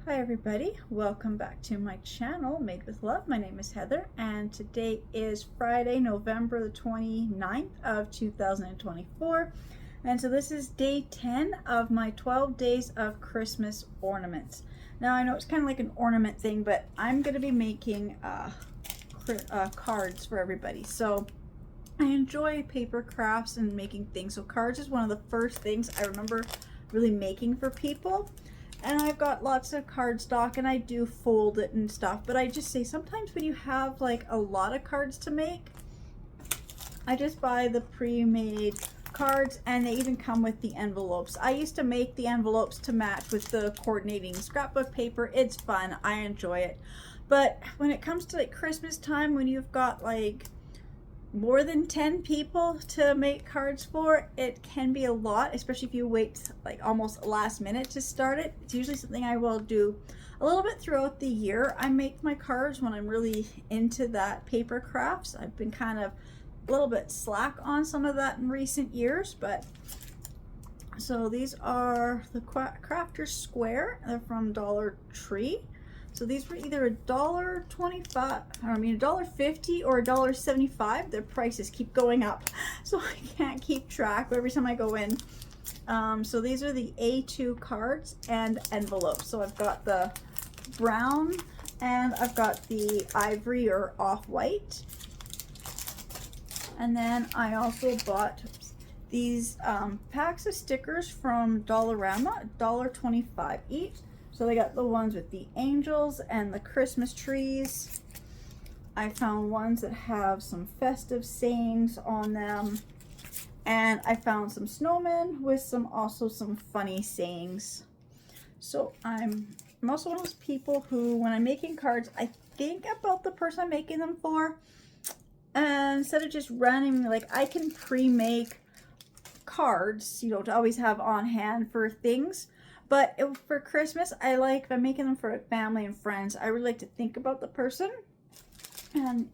Hi everybody, welcome back to my channel, Made with Love. My name is Heather and today is Friday, November the 29th of 2024. And so this is day 10 of my 12 days of Christmas ornaments. Now I know it's kind of like an ornament thing, but I'm going to be making cards for everybody. So I enjoy paper crafts and making things. So cards is one of the first things I remember really making for people. And I've got lots of cardstock and I do fold it and stuff, but I just say sometimes when you have like a lot of cards to make, I just buy the pre-made cards, and they even come with the envelopes. I used to make the envelopes to match with the coordinating scrapbook paper. It's fun, I enjoy it. But when it comes to like Christmas time, when you've got like more than 10 people to make cards for, it can be a lot, especially if you wait like almost last minute to start it. It's usually something I will do a little bit throughout the year. I make my cards when I'm really into that paper crafts. I've been kind of a little bit slack on some of that in recent years, but so these are the Crafter's Square. They're from Dollar Tree. So these were either $1.25, $1.50 or $1.75. Their prices keep going up, so I can't keep track every time I go in. So these are the A2 cards and envelopes. So I've got the brown and I've got the ivory or off-white. And then I also bought these packs of stickers from Dollarama, $1.25 each. So they got the ones with the angels and the Christmas trees. I found ones that have some festive sayings on them. And I found some snowmen with also some funny sayings. So I'm also one of those people who, when I'm making cards, I think about the person I'm making them for. And instead of just running, like I can pre-make cards, you know, to always have on hand for things. But for Christmas, if I'm making them for family and friends, I really like to think about the person and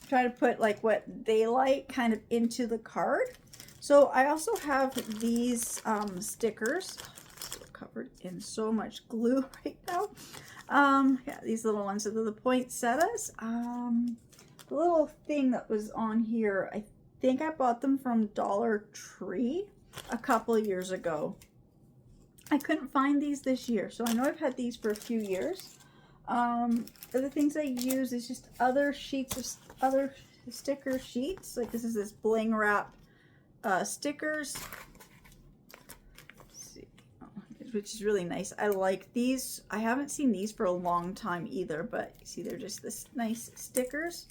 try to put like what they like kind of into the card. So I also have these stickers. Still covered in so much glue right now. Yeah, these little ones. So they're the poinsettias. The little thing that was on here, I think I bought them from Dollar Tree a couple of years ago. I couldn't find these this year, so I know I've had these for a few years. Other things I use is just other sheets of other sticker sheets. Like this is this bling wrap stickers. Let's see, which is really nice. I like these. I haven't seen these for a long time either, but you see they're just this nice stickers,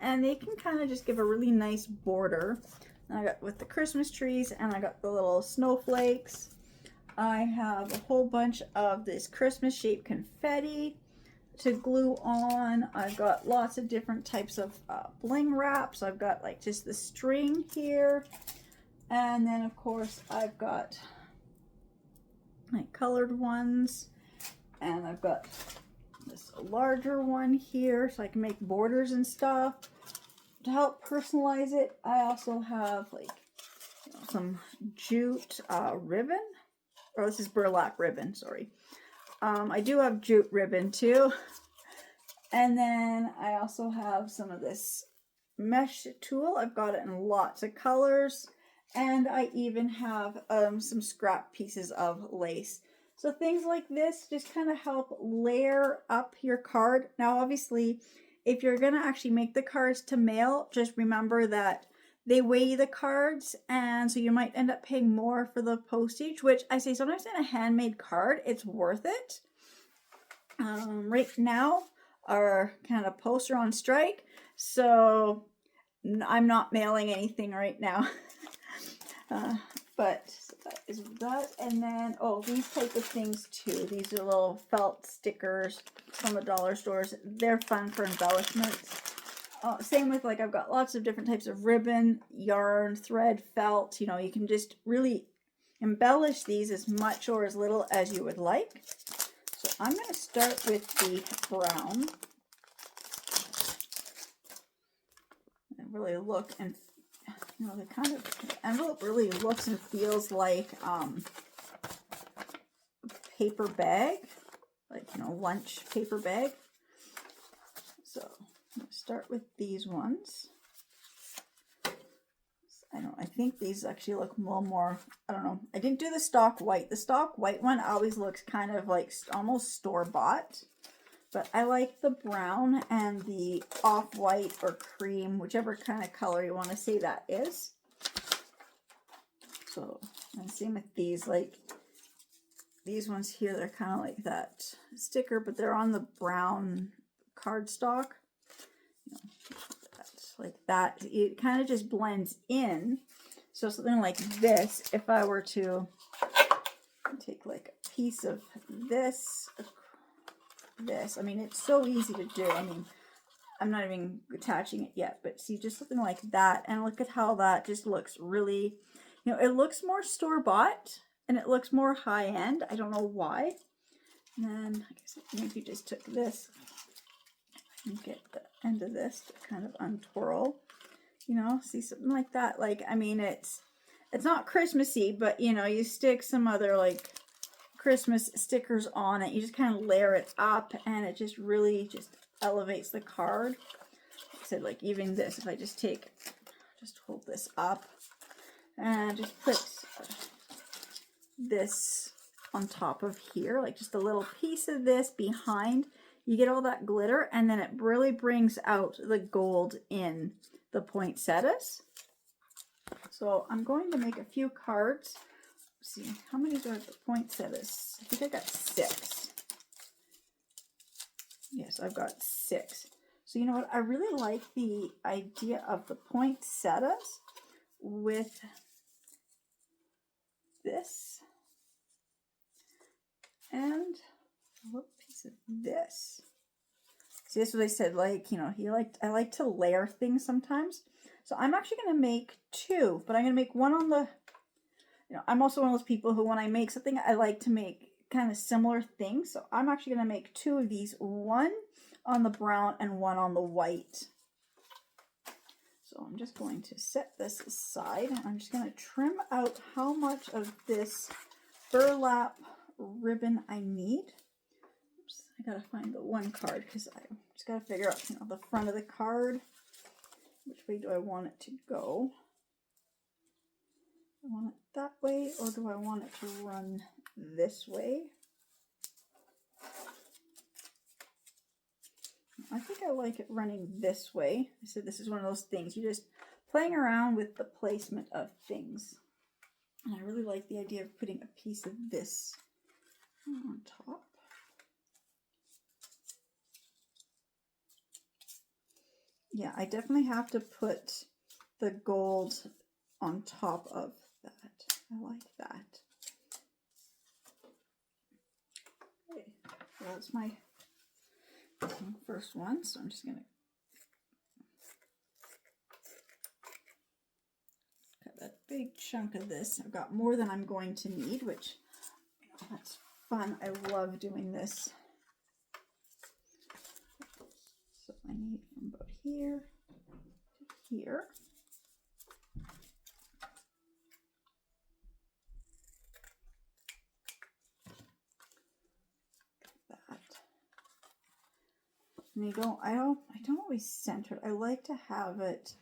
and they can kind of just give a really nice border. And I got with the Christmas trees, and I got the little snowflakes. I have a whole bunch of this Christmas shaped confetti to glue on. I've got lots of different types of bling wrap. So I've got like just the string here. And then of course I've got like colored ones. And I've got this larger one here so I can make borders and stuff. To help personalize it, I also have like some jute ribbon. Oh, this is burlap ribbon, sorry. I do have jute ribbon too. And then I also have some of this mesh tulle. I've got it in lots of colors. And I even have some scrap pieces of lace. So things like this just kind of help layer up your card. Now, obviously, if you're going to actually make the cards to mail, just remember that they weigh the cards, and so you might end up paying more for the postage, which I say sometimes in a handmade card, it's worth it. Right now, our kind of posts are on strike, so I'm not mailing anything right now. But so that is that. And then, oh, these type of things too. These are little felt stickers from the dollar stores. They're fun for embellishments. Same with like I've got lots of different types of ribbon, yarn, thread, felt. You know, you can just really embellish these as much or as little as you would like. So I'm going to start with the brown. And really look and, you know, the kind of the envelope really looks and feels like a paper bag. like, you know, lunch paper bag. So I'm going to start with these ones. I think these actually look a little more, I don't know. I didn't do the stock white. The stock white one always looks kind of like almost store-bought. But I like the brown and the off-white or cream, whichever kind of color you want to say that is. So, and same with these, like these ones here, they're kind of like that sticker, but they're on the brown cardstock. You know, that's like that. It kind of just blends in. So something like this, if I were to take like a piece of this, I mean, it's so easy to do. I mean, I'm not even attaching it yet, but see, just something like that, and look at how that just looks really, you know, it looks more store-bought and it looks more high-end. I don't know why. And then I guess maybe just took this and get the end of this to kind of untwirl, you know, see, something like that. Like, I mean, it's not Christmassy, but you know, you stick some other like Christmas stickers on it, you just kind of layer it up, and it just really just elevates the card. Like I said, like even this, if I just hold this up and just put this on top of here, like just a little piece of this behind, you get all that glitter, and then it really brings out the gold in the poinsettias. So I'm going to make a few cards. Let's see, how many are the poinsettias? I think I got 6. Yes, I've got 6. So you know what? I really like the idea of the poinsettias with this and a little piece of this. See, this is what I said, like, you know, I like to layer things sometimes. So I'm actually going to make 2, but I'm going to make one on the, you know, I'm also one of those people who when I make something, I like to make kind of similar things. So I'm actually going to make 2 of these, one on the brown and one on the white. So I'm just going to set this aside, and I'm just going to trim out how much of this burlap ribbon I need. Oops, I got to find the one card because I just got to figure out, you know, the front of the card. Which way do I want it to go? I want it that way, or do I want it to run this way? I think I like it running this way. I said this is one of those things, you're just playing around with the placement of things. And I really like the idea of putting a piece of this on top. Yeah, I definitely have to put the gold on top of that. I like that. Okay, so that's my first one, so I'm just going to cut that big chunk of this. I've got more than I'm going to need, which, you know, that's fun. I love doing this. So I need from about here to here. That. And I don't always center it. I like to have it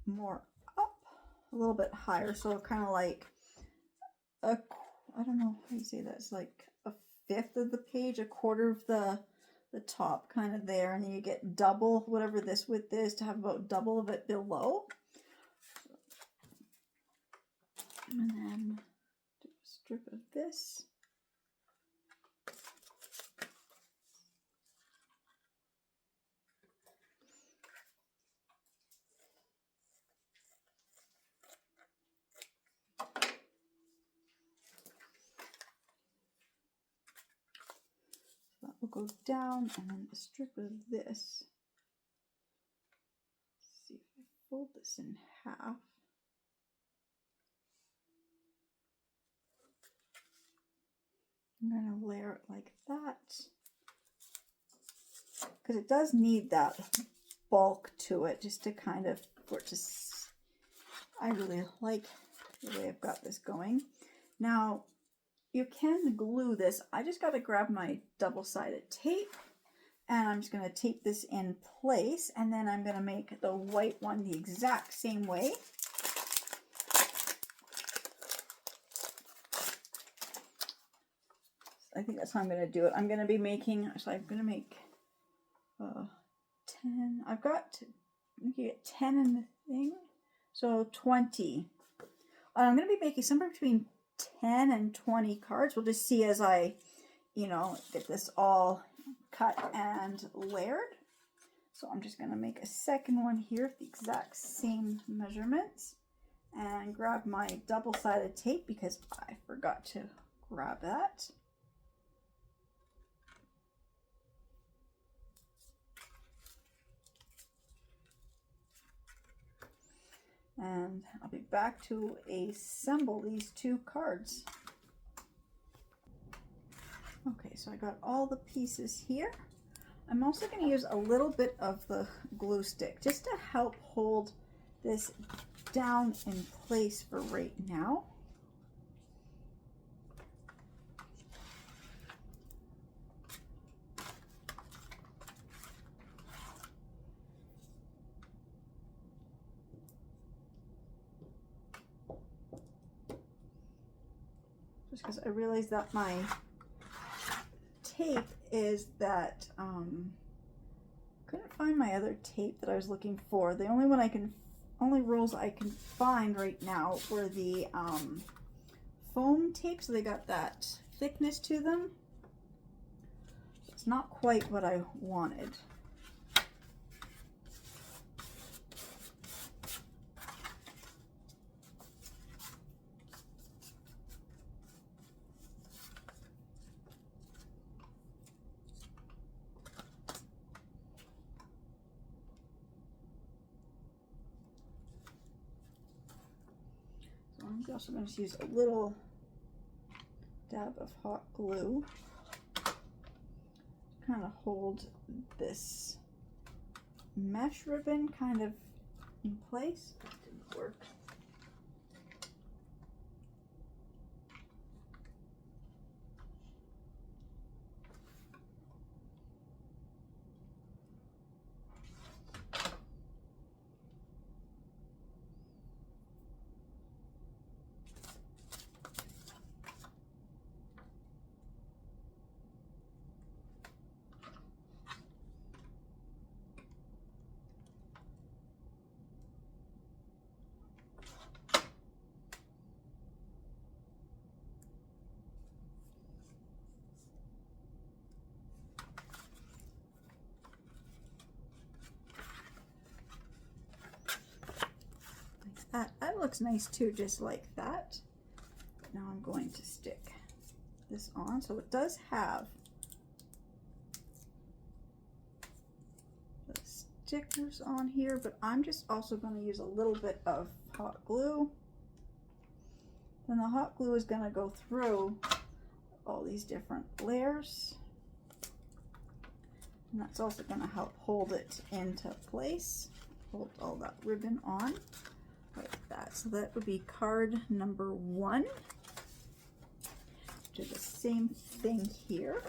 more up, a little bit higher, so kind of like I don't know how you say that. It's like a fifth of the page, a quarter of the top kind of there, and then you get double whatever this width is to have about double of it below. And then do a strip of this. That will go down, and then a strip of this. Let's see if I fold this in half. I'm going to layer it like that because it does need that bulk to it, just to kind of, for it to, I really like the way I've got this going. Now, you can glue this. I just got to grab my double-sided tape, and I'm just going to tape this in place, and then I'm going to make the white one the exact same way. I think that's how I'm going to do it. I'm going to be making, so I'm going to make 10. I've got, you get 10 in the thing, so 20. I'm going to be making somewhere between 10 and 20 cards. We'll just see as I, get this all cut and layered. So I'm just going to make a second one here with the exact same measurements and grab my double-sided tape because I forgot to grab that. And I'll be back to assemble these two cards. Okay, so I got all the pieces here. I'm also going to use a little bit of the glue stick just to help hold this down in place for right now. Just because I realized that my tape is that couldn't find my other tape that I was looking for. The only rolls I can find right now were the foam tape, so they got that thickness to them. It's not quite what I wanted. I'm also going to use a little dab of hot glue to kind of hold this mesh ribbon kind of in place. That didn't work. That looks nice too, just like that. But now I'm going to stick this on. So it does have the stickers on here, but I'm just also going to use a little bit of hot glue. Then the hot glue is going to go through all these different layers. And that's also going to help hold it into place. Hold all that ribbon on. Like that. So that would be card number 1. Do the same thing here.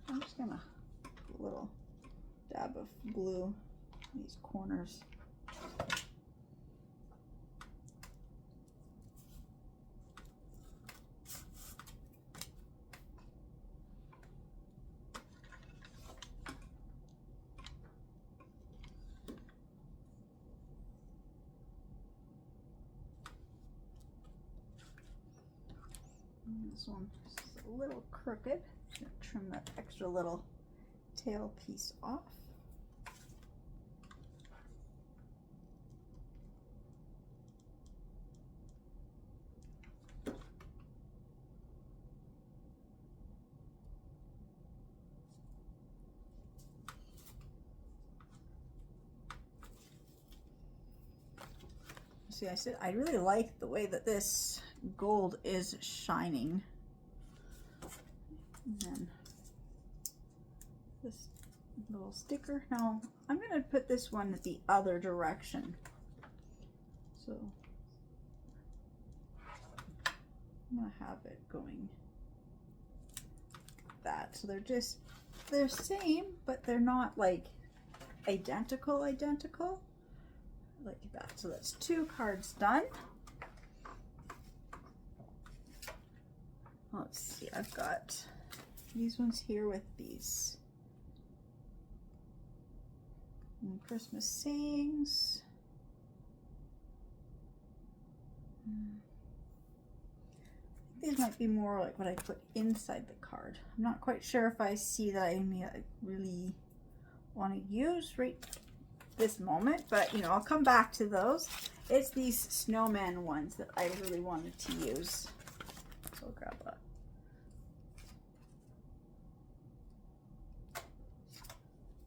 I'm just gonna put a little dab of glue in these corners. This one is a little crooked. I'm going to trim that extra little tail piece off. See, I said I really like the way that this gold is shining. And then this little sticker. Now I'm going to put this one the other direction. So I'm gonna have it going that. So they're same, but they're not like identical like that. So that's 2 cards done. Let's see, I've got these ones here with these Christmas sayings. These might be more like what I put inside the card. I'm not quite sure if I see that I really want to use right this moment, but you know, I'll come back to those. It's these snowman ones that I really wanted to use. So I'll grab that.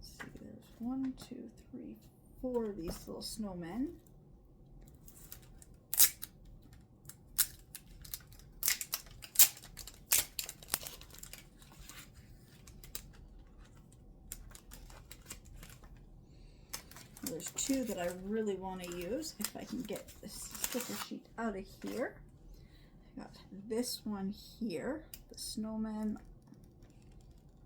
Let's see, there's 1, 2, 3, 4 of these little snowmen. There's 2 that I really want to use if I can get this sticker sheet out of here. I got this one here, the snowman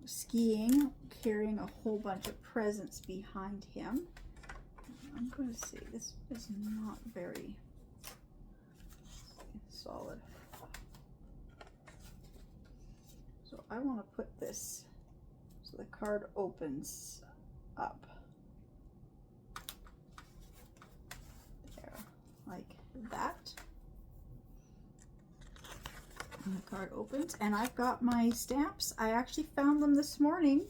skiing, carrying a whole bunch of presents behind him. I'm going to see, this is not very solid. So I want to put this so the card opens up. Like that. And the card opens, and I've got my stamps. I actually found them this morning,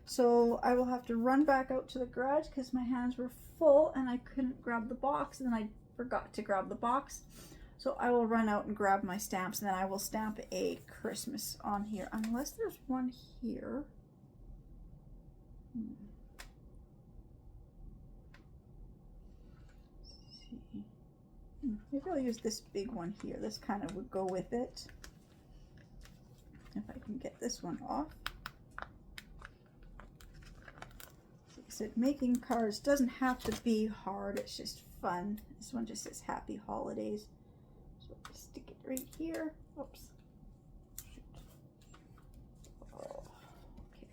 so I will have to run back out to the garage because my hands were full and I couldn't grab the box, and then I forgot to grab the box. So I will run out and grab my stamps, and then I will stamp a Christmas on here, unless there's one here. Maybe I'll use this big one here. This kind of would go with it. If I can get this one off. Like I said, making cards doesn't have to be hard. It's just fun. This one just says Happy Holidays. So I'll just stick it right here. Oops. Shoot. Oh, okay.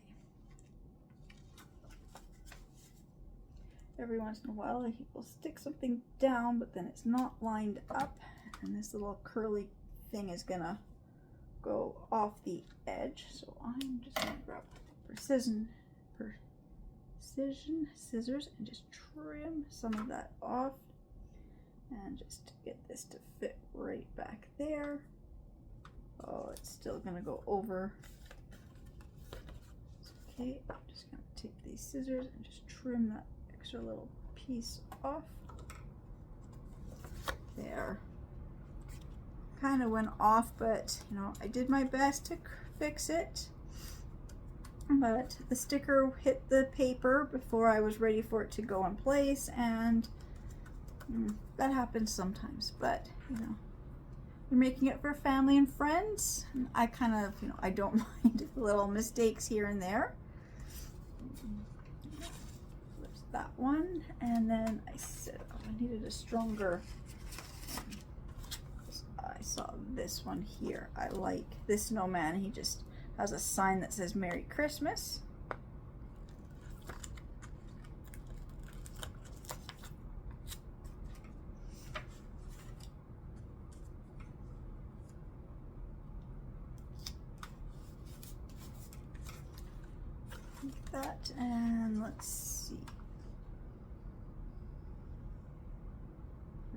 Every once in a while I will stick something down, but then it's not lined up, and this little curly thing is gonna go off the edge. So I'm just gonna grab precision scissors and just trim some of that off, and just get this to fit right back there. Oh, it's still gonna go over. Okay, I'm just gonna take these scissors and just trim that extra little piece off. There. Kind of went off, but you know, I did my best to fix it. But the sticker hit the paper before I was ready for it to go in place, and that happens sometimes. But you know, you're making it for family and friends. And I kind of, you know, I don't mind little mistakes here and there. There's that one, and then I said, oh, I needed a stronger. I saw this one here. I like this snowman. He just has a sign that says Merry Christmas. Like that, and let's see.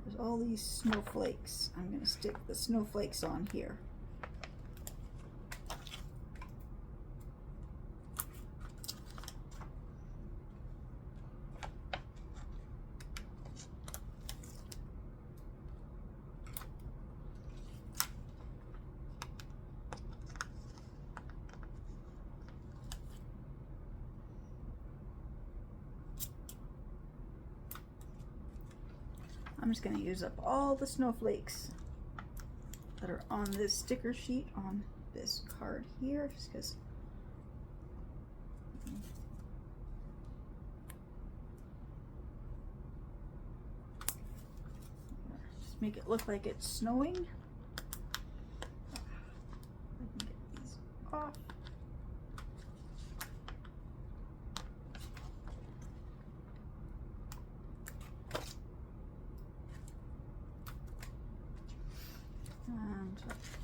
There's all these snowflakes. I'm going to stick the snowflakes on here. I'm just going to use up all the snowflakes that are on this sticker sheet on this card here, just because just make it look like it's snowing. off. And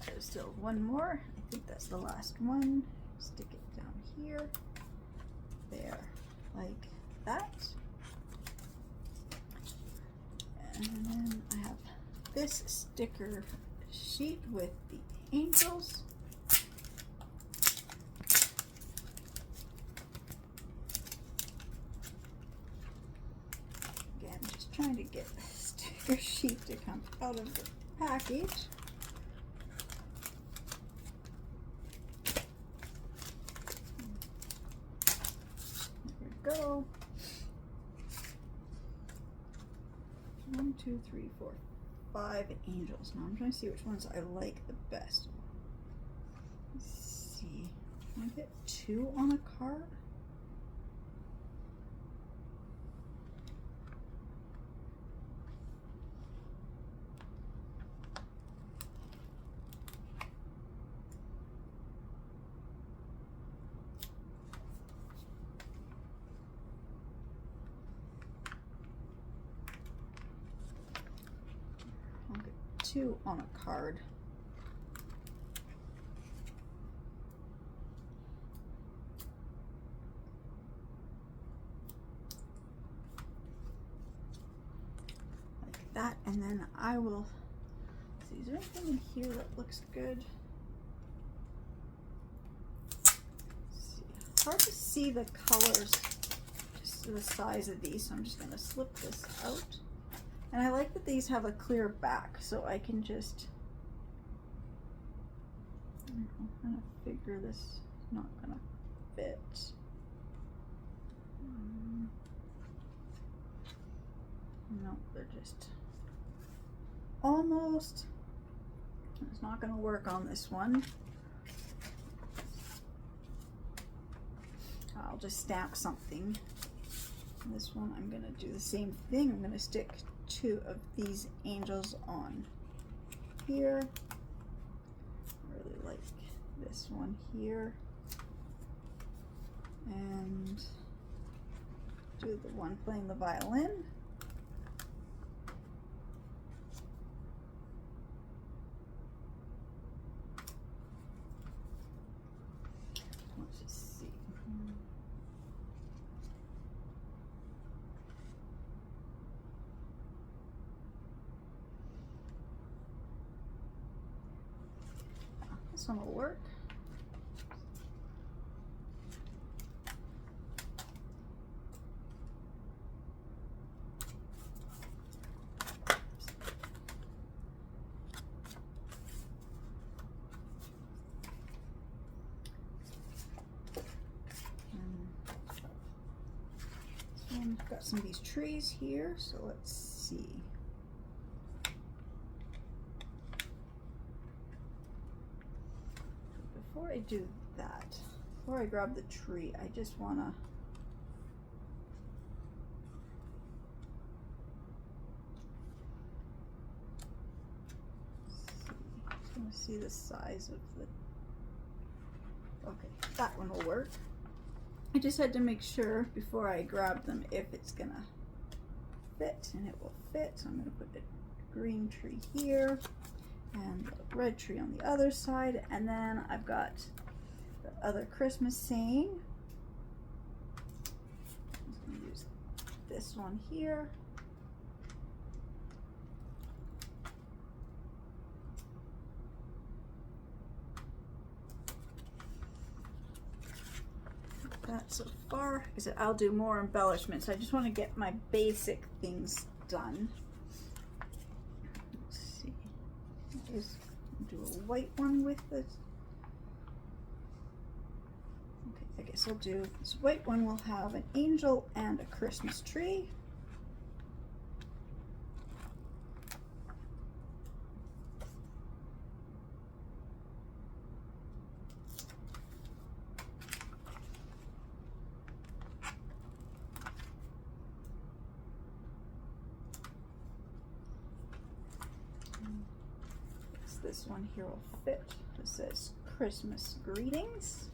there's still one more. I think that's the last one. Stick it down here. There, like that. And then I have this sticker sheet with the angels. Again, just trying to get the sticker sheet to come out of the package. There we go. 1, 2, 3, 4, 5 angels. Now I'm trying to see which ones I like the best. Let's see. Can I get 2 on a card? I'll get 2 on a card. Like that, and then I will see, is there anything in here that looks good? Let's see. Hard to see the colors, just the size of these, so I'm just going to slip this out. And I like that these have a clear back, so I can just, I'm gonna figure this is not gonna fit. No, they're just almost. It's not gonna work on this one. I'll just stamp something. This one I'm gonna do the same thing. I'm gonna stick 2 of these angels on here. I really like this one here. And do the one playing the violin. Let's just see. This one will work. I've got some of these trees here, so let's see. Before I do that, before I grab the tree, I just want to see the size of the, okay, that one will work. I just had to make sure before I grab them if it's gonna fit, and it will fit. So I'm gonna put the green tree here and the red tree on the other side, and then I've got the other Christmas saying. I'm just gonna use this one here. That so far, because I'll do more embellishments. I just want to get my basic things done. Let's see. Just do a white one with this. Okay, I guess I'll do this white one. Will have an angel and a Christmas tree. This one here will fit. It says Christmas greetings.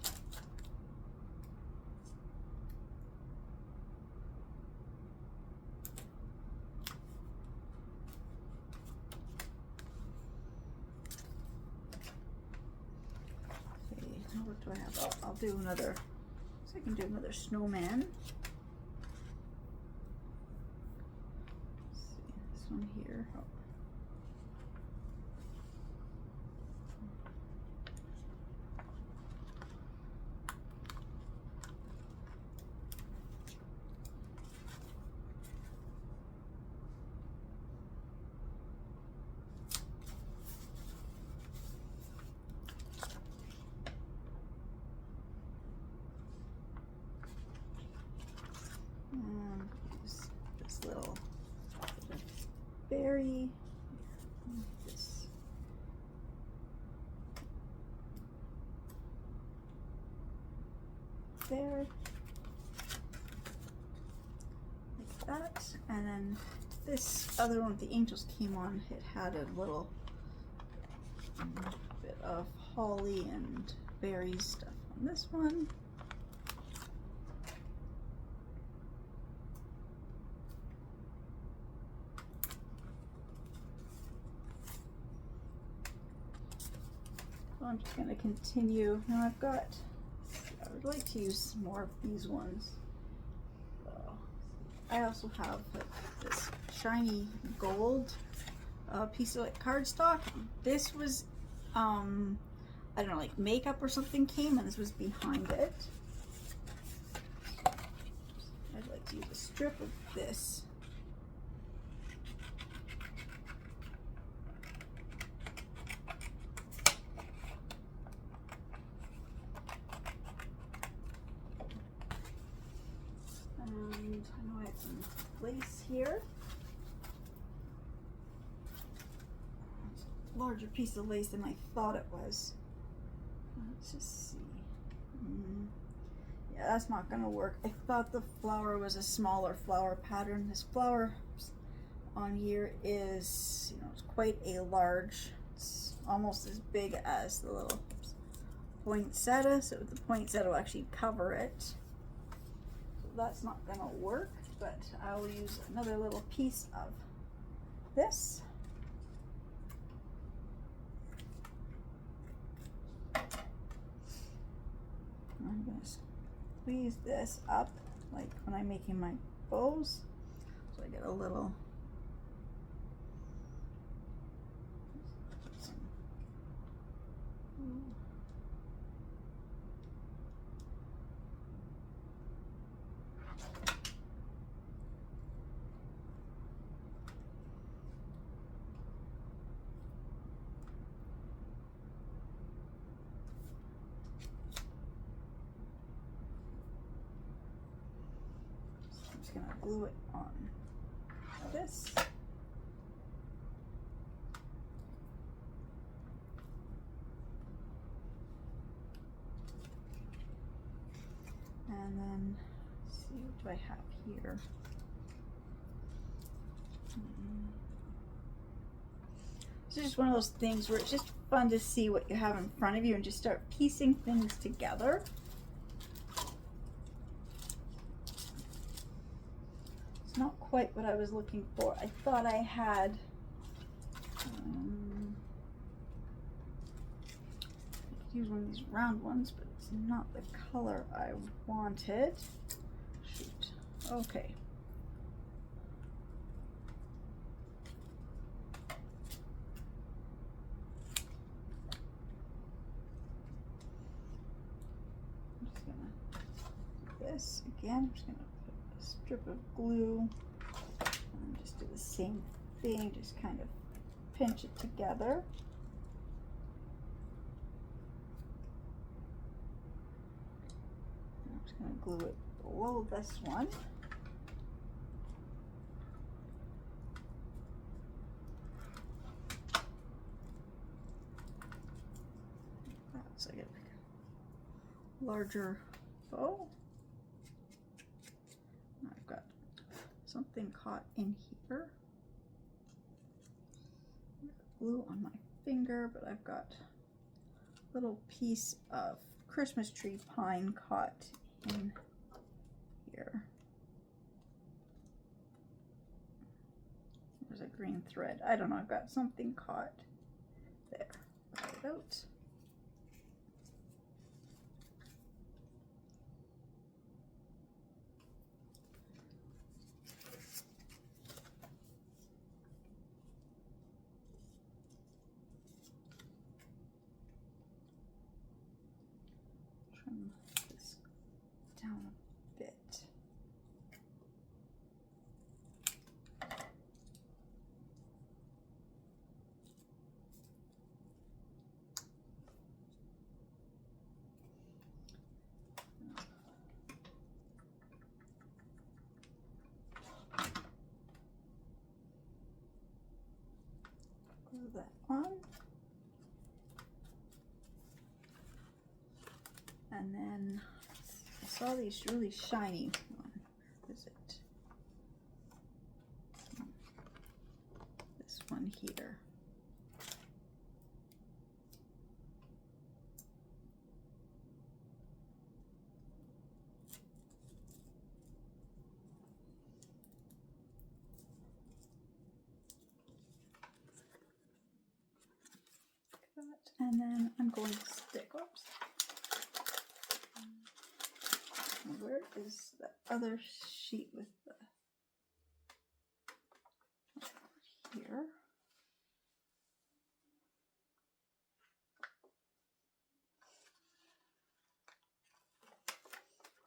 What do I have? I'll do another, so I can do another snowman. Let's see, this one here. Oh. Use this little berry. This. There. Like that. And then this other one, the angels came on, it had a little bit of holly and berry stuff on this one. I'm just going to continue. Now I would like to use more of these ones. So, I also have this shiny gold piece of cardstock. This was, I don't know, like makeup or something came and this was behind it. I'd like to use a strip of this. And I know I have some lace here. It's a larger piece of lace than I thought it was. Let's just see. Yeah, that's not gonna work. I thought the flower was a smaller flower pattern. This flower on here is, it's quite a large. It's almost as big as the little poinsettia, so the poinsettia will actually cover it. That's not gonna work, but I will use another little piece of this. I'm gonna squeeze this up like when I'm making my bows, so I get a little gonna glue it on this. And then, let's see, what do I have here? It's just one of those things where it's just fun to see what you have in front of you and just start piecing things together. It's not quite what I was looking for. I thought I had I could use one of these round ones, but it's not the color I wanted. Shoot. Okay. I'm just gonna do this again. I'm just gonna put a strip of glue and just do the same thing, just kind of pinch it together. I'm just going to glue it below this one. So I get like a larger bow. I've got something caught in here. Glue on my finger, but I've got little piece of Christmas tree pine caught in here. There's a green thread. I don't know, I've got something caught there. Pull it out. Trim this down a bit. Glue that on. And then I saw these really shiny ones. What is it? This one here. And then I'm going to stick, oops. Where is the other sheet with the, here.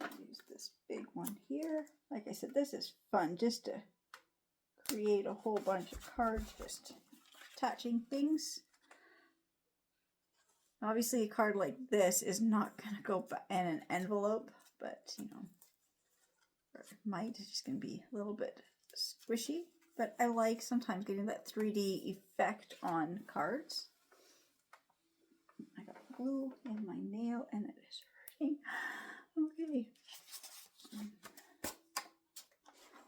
I'll use this big one here. Like I said, this is fun just to create a whole bunch of cards, just attaching things. Obviously a card like this is not going to go in an envelope, but you know, or it might, it's just going to be a little bit squishy, but I like sometimes getting that 3D effect on cards. I got glue in my nail and it is hurting. Okay.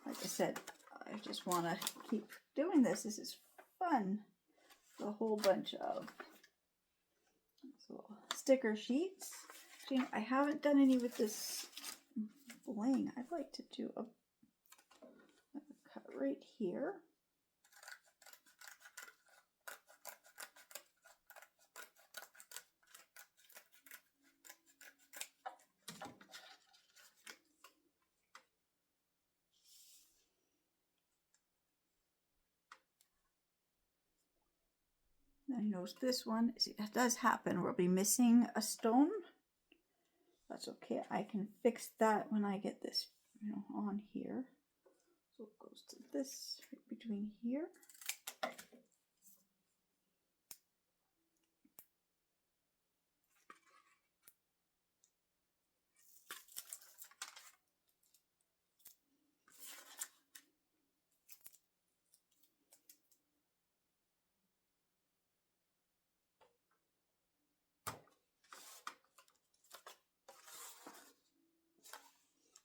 Like I said, I just want to keep doing this. This is fun. A whole bunch of little sticker sheets. Actually, I haven't done any with this bling. I'd like to do a cut right here. I notice this one, see, that does happen. We'll be missing a stone. That's okay. I can fix that when I get this, you know, on here. So it goes to this right between here.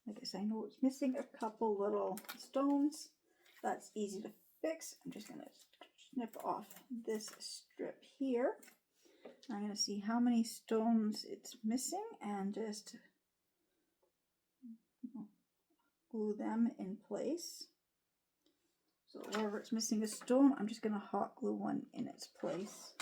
I guess I know it's missing a couple little stones. That's easy to fix. I'm just going to snip off this strip here. I'm going to see how many stones it's missing and just glue them in place. So wherever it's missing a stone, I'm just going to hot glue one in its place.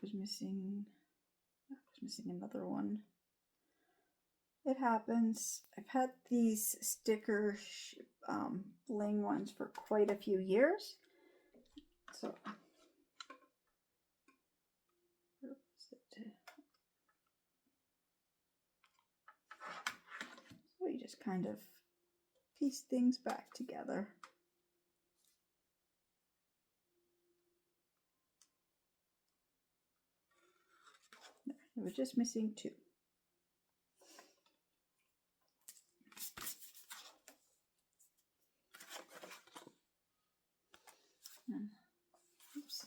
Was missing another one. It happens. I've had these sticker bling ones for quite a few years. So, you just kind of piece things back together. It was just missing two. Oops.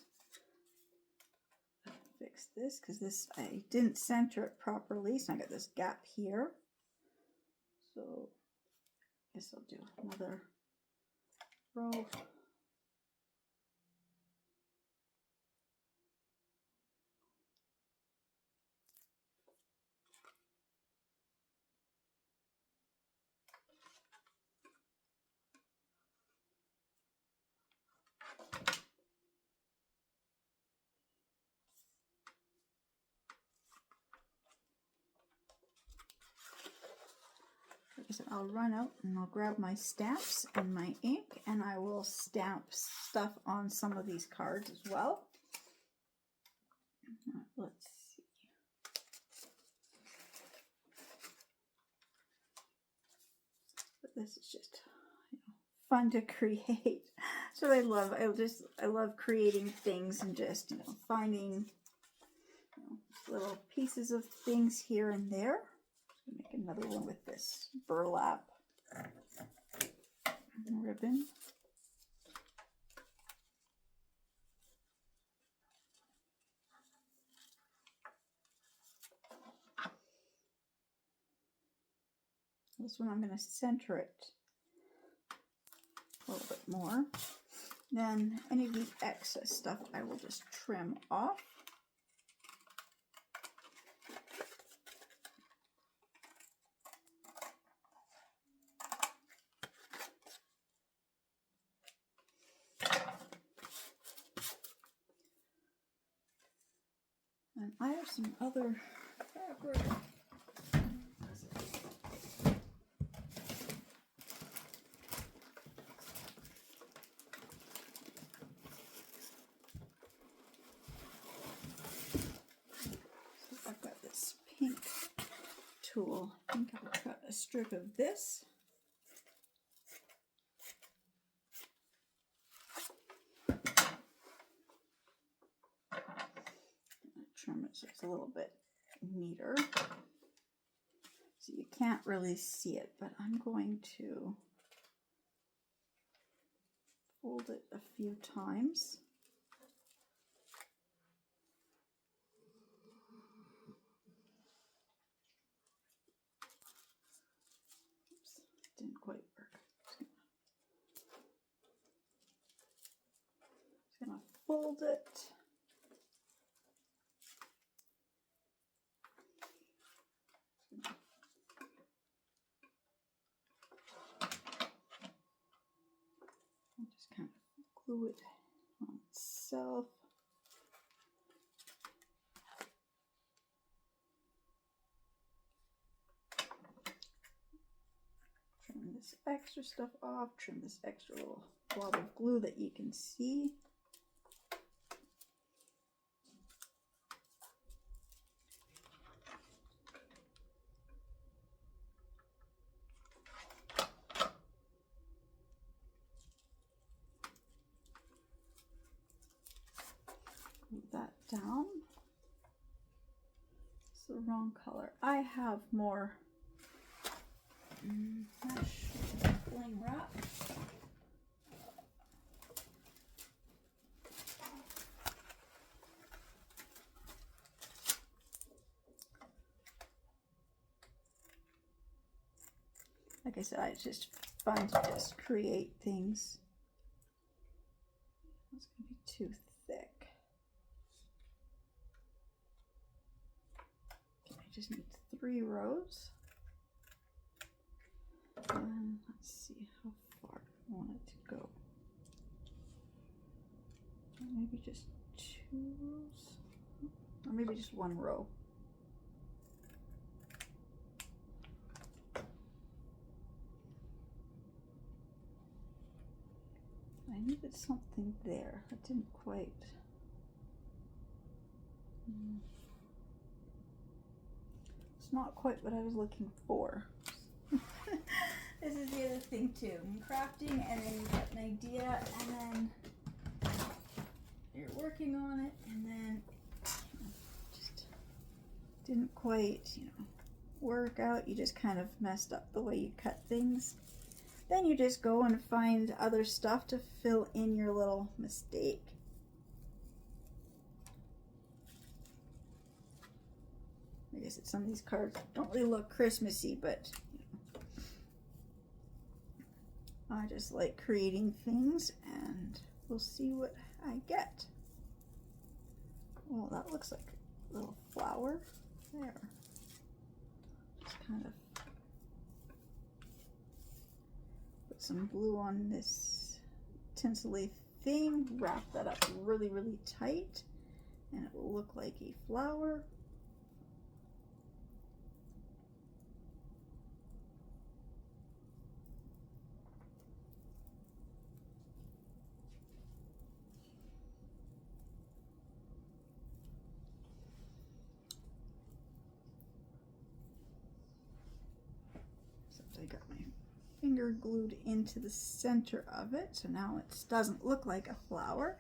Fix this because this I didn't center it properly, so I got this gap here. So So I guess I'll do another row. I'll run out and I'll grab my stamps and my ink, and I will stamp stuff on some of these cards as well. Let's see. But this is just, you know, fun to create. So I love creating things and just, you know, finding, you know, little pieces of things here and there. Make another one with this burlap ribbon. This one I'm going to center it a little bit more. Then any of the excess stuff I will just trim off. And I have some other fabric. So I've got this pink tool. I think I'll cut a strip of this. Trim it so it's a little bit neater. So you can't really see it, but I'm going to fold it a few times. Oops, didn't quite work. Just gonna fold it. And just kind of glue it on itself. Trim this extra stuff off, trim this extra little blob of glue that you can see. Glue that down. It's the wrong color. I have more mesh bling wrap. Like I said, it's just fun to just create things. It's going to be too thick. Okay, I just need 3 rows. And let's see how far I want it to go. Maybe just 2 rows, or maybe just 1 row. I needed something there. I didn't quite. It's not quite what I was looking for. This is the other thing too. I'm crafting, and then you get an idea, and then you're working on it, and then just didn't quite, work out. You just kind of messed up the way you cut things. Then you just go and find other stuff to fill in your little mistake. I guess some of these cards don't really look Christmassy, but I just like creating things, and we'll see what I get. Well, that looks like a little flower there. Just kind of put some glue on this tinsely thing, wrap that up really, really tight, and it will look like a flower. I got my finger glued into the center of it, so now it doesn't look like a flower.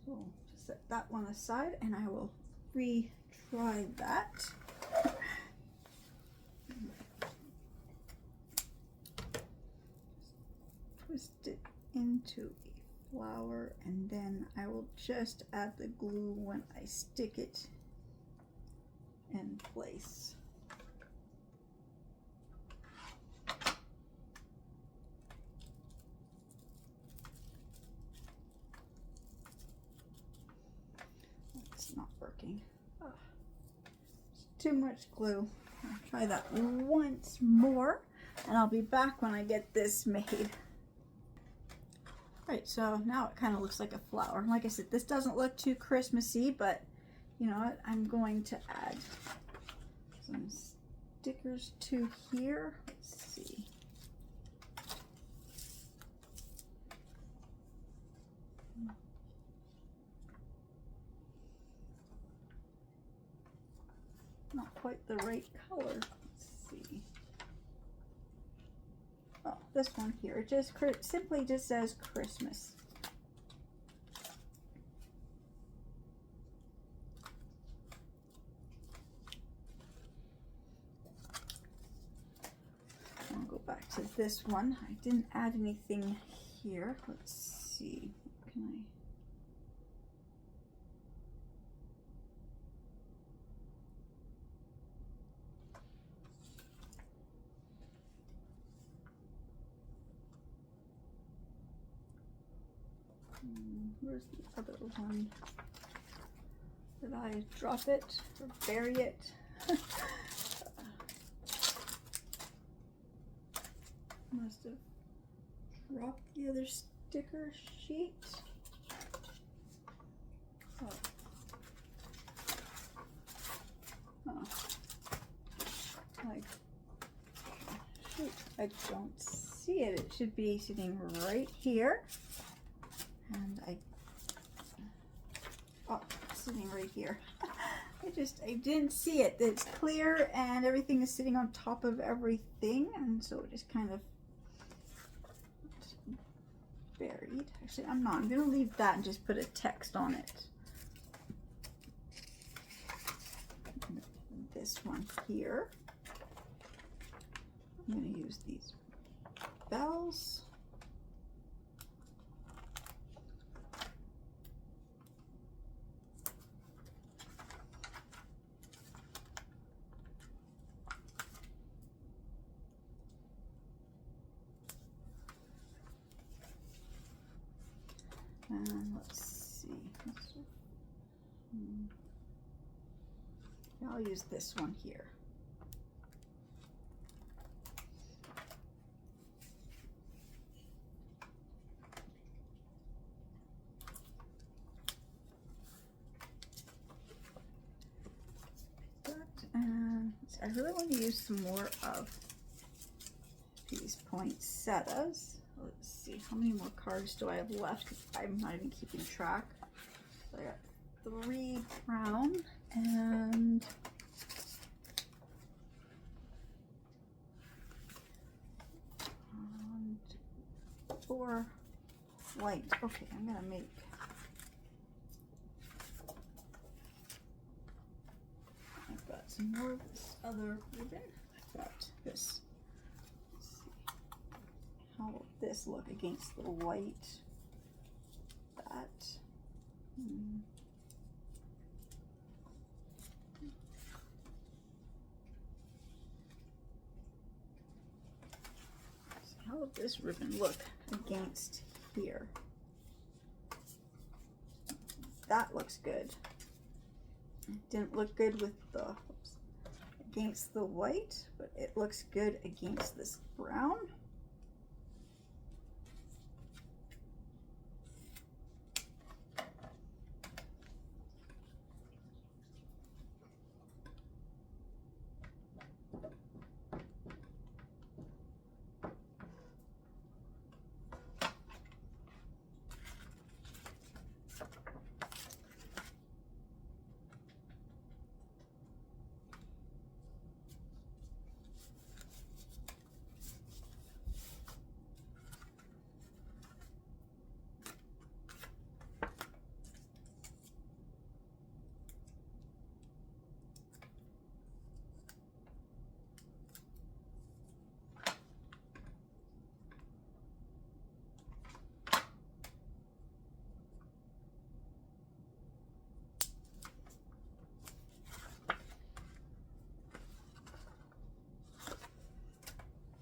So just set that one aside, and I will retry that. Twist it into a flower, and then I will just add the glue when I stick it in place. It's not working. Oh, it's too much glue. I'll try that once more, and I'll be back when I get this made. Right, so now it kind of looks like a flower. Like I said, this doesn't look too Christmassy, but you know what? I'm going to add some stickers to here. Let's see. Not quite the right color. Let's see. Oh, this one here. It just simply just says Christmas. I'll go back to this one. I didn't add anything here. Let's see. What can I? Where's the other one? Did I drop it or bury it? Must have dropped the other sticker sheet. Oh. Oh. Like, shoot, I don't see it. It should be sitting right here. And oh, sitting right here. I didn't see it. It's clear and everything is sitting on top of everything, and so it just kind of buried. Actually, I'm not. I'm gonna leave that and just put a text on it. This one here. I'm gonna use these bells. And let's see. I'll use this one here. And I really want to use some more of these poinsettias. Let's see, how many more cards do I have left? I'm not even keeping track. So I got 3 brown and 4 white. Okay, I'm gonna make I've got some more of this other ribbon. I've got this. Let's see. How will this look against the white? That. will this ribbon look against here? That looks good. It didn't look good with the, oops, against the white, but it looks good against this brown.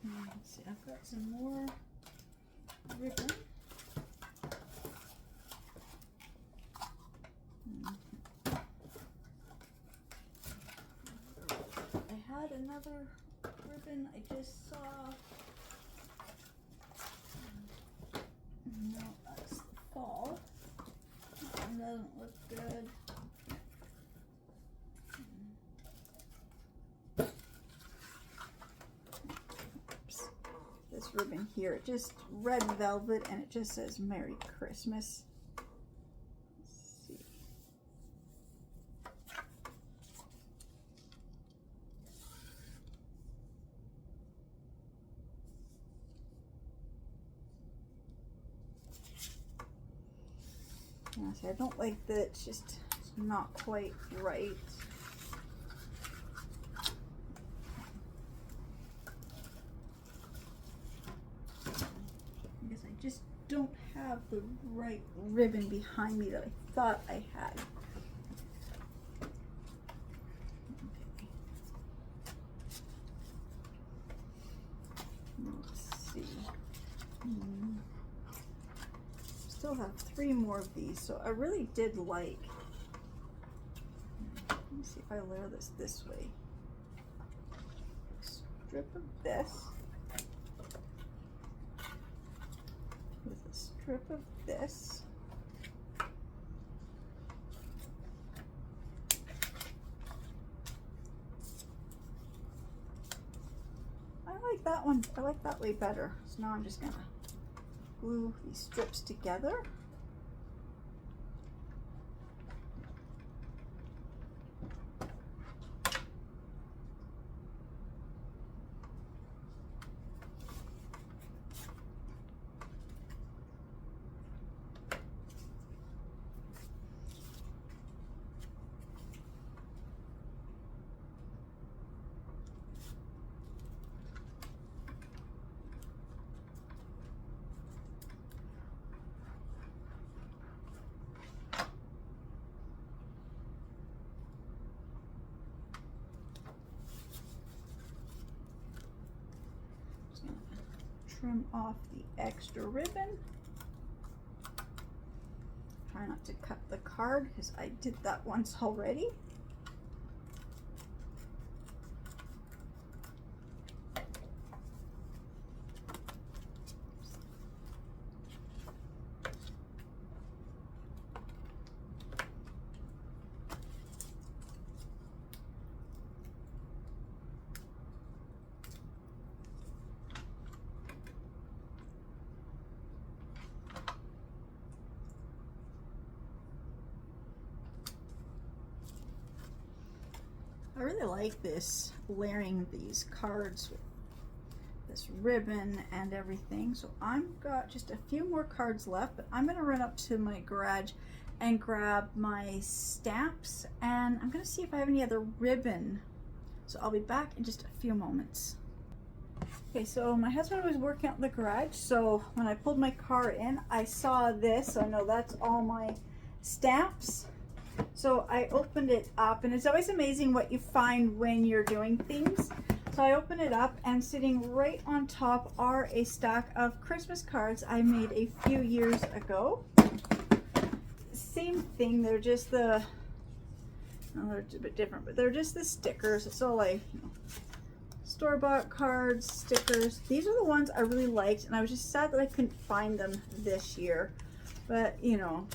Let's see, I've got some more ribbon. I had another ribbon I just saw. No, that's the fall. That one doesn't look good. Ribbon here, it just red velvet, and it just says Merry Christmas. Let's see. Yeah, see, I don't like that. It's just not quite right. Just don't have the right ribbon behind me that I thought I had. Okay. Let's see. Still have 3 more of these, so I really did like. Let me see if I layer this way. Strip of this. With a strip of this. I like that one. I like that way better. So now I'm just gonna glue these strips together. Trim off the extra ribbon. Try not to cut the card because I did that once already. I really like this, layering these cards with this ribbon and everything. So I've got just a few more cards left, but I'm gonna run up to my garage and grab my stamps, and I'm gonna see if I have any other ribbon. So I'll be back in just a few moments. Okay, so my husband was working out in the garage, so when I pulled my car in, I saw this. So I know that's all my stamps. So I opened it up, and it's always amazing what you find when you're doing things. So I open it up, and sitting right on top are a stack of Christmas cards I made a few years ago. Same thing, they're just the, well, they're a bit different, but they're just the stickers. It's all like, you know, store-bought cards, stickers. These are the ones I really liked, and I was just sad that I couldn't find them this year. But, you know,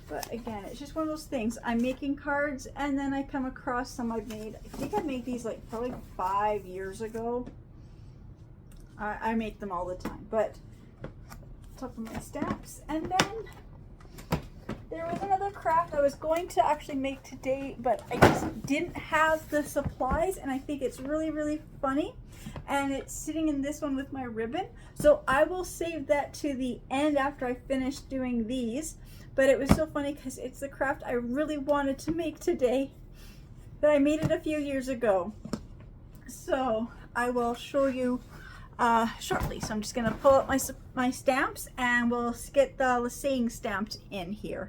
but again, it's just one of those things. I'm making cards, and then I come across some I've made. I think I made these like probably 5 years ago. I make them all the time, but top of my stamps. And then there was another craft I was going to actually make today, but I just didn't have the supplies, and I think it's really, really funny. And it's sitting in this one with my ribbon. So I will save that to the end after I finish doing these. But it was so funny because it's the craft I really wanted to make today, but I made it a few years ago. So I will show you shortly. So I'm just going to pull up my stamps, and we'll get the saying stamped in here.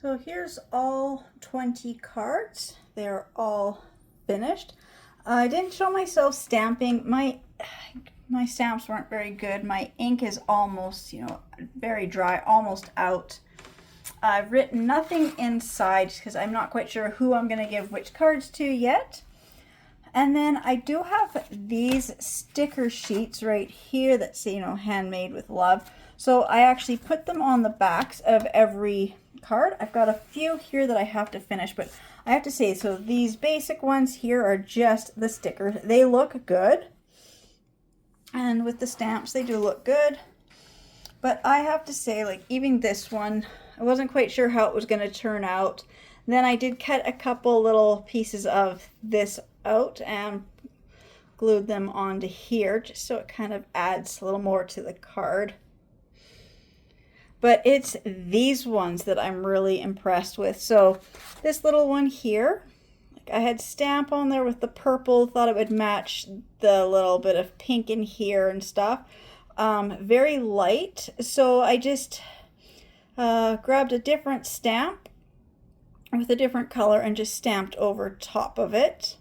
So here's all 20 cards. They're all finished. I didn't show myself stamping. My stamps weren't very good. My ink is almost, you know, very dry, almost out. I've written nothing inside because I'm not quite sure who I'm going to give which cards to yet. And then I do have these sticker sheets right here that say, you know, handmade with love. So I actually put them on the backs of every card. I've got a few here that I have to finish, but I have to say, so these basic ones here are just the stickers. They look good. And with the stamps, they do look good. But I have to say, like, even this one, I wasn't quite sure how it was going to turn out. Then I did cut a couple little pieces of this out and glued them onto here, just so it kind of adds a little more to the card. But it's these ones that I'm really impressed with. So this little one here, I had stamp on there with the purple, thought it would match the little bit of pink in here and stuff. Very light, so I just grabbed a different stamp with a different color and just stamped over top of it.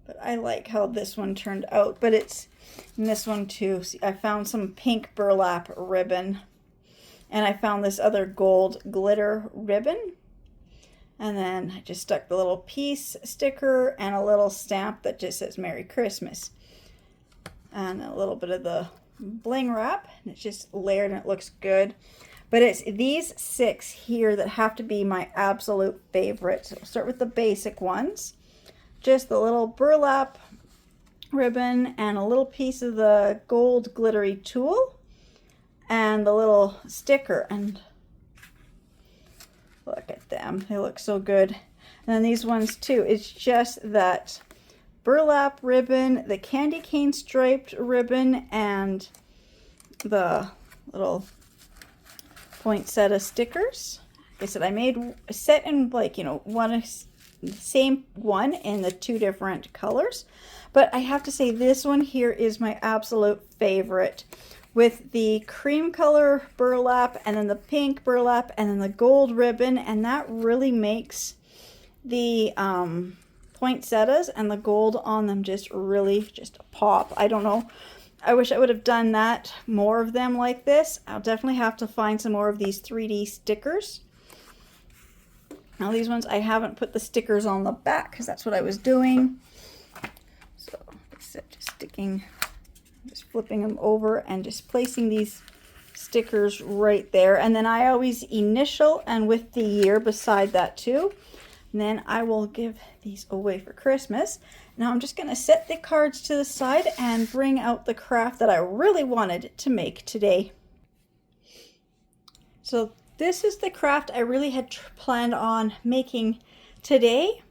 But I like how this one turned out, but it's in this one too. See, I found some pink burlap ribbon, and I found this other gold glitter ribbon. And then I just stuck the little peace sticker and a little stamp that just says Merry Christmas. And a little bit of the bling wrap. And it's just layered and it looks good. But it's these 6 here that have to be my absolute favorite. So we'll start with the basic ones. Just the little burlap ribbon and a little piece of the gold glittery tulle. And the little sticker. And look at them. They look so good. And then these ones too. It's just that burlap ribbon, the candy cane striped ribbon, and the little poinsettia stickers. Like I said, I made a set in, like, you know, same one in the 2 different colors. But I have to say this one here is my absolute favorite, with the cream color burlap and then the pink burlap and then the gold ribbon, and that really makes the poinsettias and the gold on them just pop. I don't know. I wish I would have done that, more of them like this. I'll definitely have to find some more of these 3D stickers. Now these ones I haven't put the stickers on the back because that's what I was doing. So except just flipping them over and just placing these stickers right there. And then I always initial and with the year beside that too. And then I will give these away for Christmas. Now I'm just going to set the cards to the side and bring out the craft that I really wanted to make today. So this is the craft I really had planned on making today.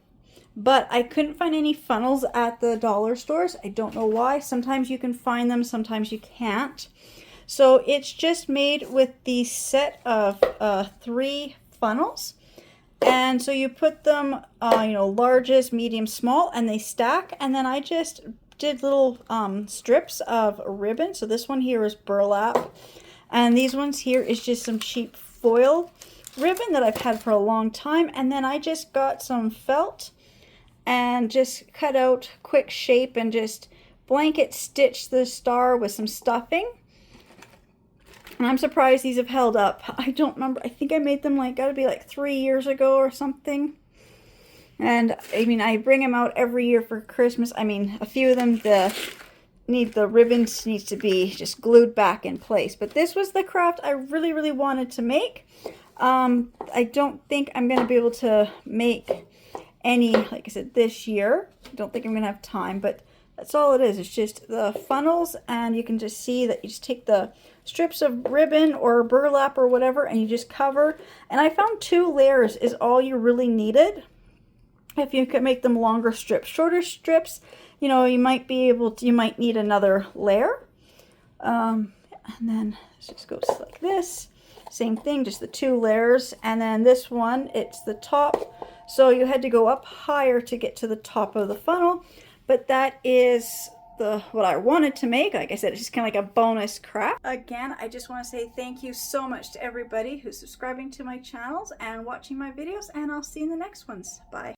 But I couldn't find any funnels at the dollar stores. I don't know why. Sometimes you can find them, sometimes you can't. So it's just made with the set of 3 funnels. And so you put them, you know, largest, medium, small, and they stack. And then I just did little strips of ribbon. So this one here is burlap. And these ones here is just some cheap foil. ribbon that I've had for a long time, and then I just got some felt and just cut out quick shape and just blanket stitched the star with some stuffing. And I'm surprised these have held up. I don't remember. I think I made them like, gotta be like 3 years ago or something. And I mean, I bring them out every year for Christmas. I mean, a few of them, the ribbons needs to be just glued back in place. But this was the craft I really, really wanted to make. I don't think I'm going to be able to make any, like I said, this year. I don't think I'm going to have time, but that's all it is. It's just the funnels, and you can just see that you just take the strips of ribbon or burlap or whatever, and you just cover. And I found 2 layers is all you really needed. If you could make them longer strips. Shorter strips, you know, you might be able to, you might need another layer. And then it just goes like this. Same thing, just the 2 layers. And then this one, it's the top. So you had to go up higher to get to the top of the funnel. But that is what I wanted to make. Like I said, it's just kind of like a bonus craft. Again, I just want to say thank you so much to everybody who's subscribing to my channels and watching my videos. And I'll see you in the next ones. Bye.